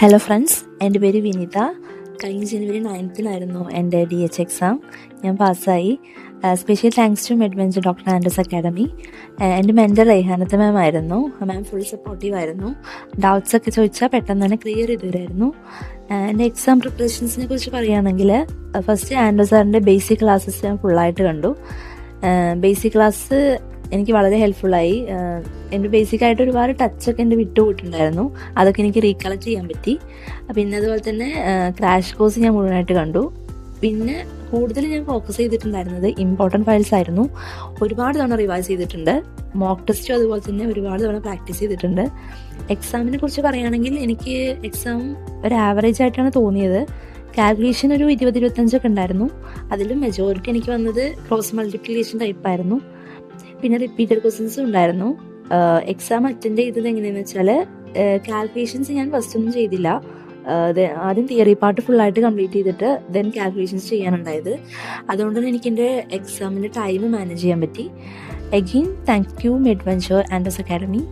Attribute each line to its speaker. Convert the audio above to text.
Speaker 1: Hello friends, എൻ്റെ പേര് വിനിത. കഴിഞ്ഞ ജനുവരി 9-നായിരുന്നു എൻ്റെ DH എക്സാം. ഞാൻ പാസ്സായി. Special thanks to adventure doctor Andrews academy. എൻ്റെ മെൻറ്റർ റൈഹാനത്ത് മാം ആയിരുന്നു. മാം ഫുൾ സപ്പോർട്ടീവ് ആയിരുന്നു. ഡൗട്ട്സ് ഒക്കെ ചോദിച്ചാൽ പെട്ടെന്ന് തന്നെ ക്ലിയർ ചെയ്ത് തരുമായിരുന്നു. എൻ്റെ എക്സാം പ്രിപ്പറേഷൻസിനെ കുറിച്ച് പറയുകയാണെങ്കിൽ ഫസ്റ്റ് ആൻഡ്രസ് സാറിൻ്റെ ബേസിക് ക്ലാസ്സസ് ഞാൻ ഫുള്ളായിട്ട് കണ്ടു. ബേസിക് ക്ലാസ് എനിക്ക് വളരെ ഹെൽപ്ഫുള്ളായി. എൻ്റെ ബേസിക്കായിട്ട് ഒരുപാട് ടച്ചൊക്കെ എൻ്റെ വിട്ടുപോയിട്ടുണ്ടായിരുന്നു. അതൊക്കെ എനിക്ക് റീകളക്ട് ചെയ്യാൻ പറ്റി. പിന്നെ അതുപോലെ തന്നെ ക്രാഷ് കോഴ്സ് ഞാൻ മുഴുവനായിട്ട് കണ്ടു. പിന്നെ കൂടുതൽ ഞാൻ ഫോക്കസ് ചെയ്തിട്ടുണ്ടായിരുന്നത് ഇമ്പോർട്ടൻറ്റ് ഫയൽസ് ആയിരുന്നു. ഒരുപാട് തവണ റിവൈസ് ചെയ്തിട്ടുണ്ട്. മോക്ക് ടെസ്റ്റും അതുപോലെ തന്നെ ഒരുപാട് തവണ പ്രാക്ടീസ് ചെയ്തിട്ടുണ്ട്. എക്സാമിനെ കുറിച്ച് പറയുകയാണെങ്കിൽ എനിക്ക് എക്സാം ഒരു ആവറേജ് ആയിട്ടാണ് തോന്നിയത്. കാൽക്കുലേഷൻ ഒരു 20-25 ഉണ്ടായിരുന്നു. അതിലും മെജോറിറ്റി എനിക്ക് വന്നത് ക്രോസ് മൾട്ടിപ്ലിക്കേഷൻ ടൈപ്പായിരുന്നു. പിന്നെ റിപ്പീറ്റഡ് ക്വസ്റ്റ്യൻസും ഉണ്ടായിരുന്നു. എക്സാം അറ്റൻഡ് ചെയ്തത് എങ്ങനെയാണെന്ന് വെച്ചാൽ കാൽക്കുലേഷൻസ് ഞാൻ ഫസ്റ്റ് ഒന്നും ചെയ്തില്ല. ആദ്യം തിയറി പാർട്ട് ഫുള്ളായിട്ട് കംപ്ലീറ്റ് ചെയ്തിട്ട് ദെൻ കാൽക്കുലേഷൻസ് ചെയ്യാനുണ്ടായത്. അതുകൊണ്ട് തന്നെ എനിക്ക് എൻ്റെ എക്സാമിൻ്റെ ടൈം മാനേജ് ചെയ്യാൻ പറ്റി. Again thank you adventure Andrés academy.